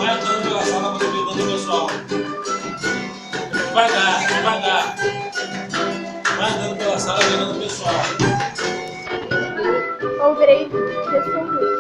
Vai andando pela sala, cumprimentando o pessoal. Devagar, devagar. Vai andando pela sala, olhando o pessoal. Eu virei pessoa.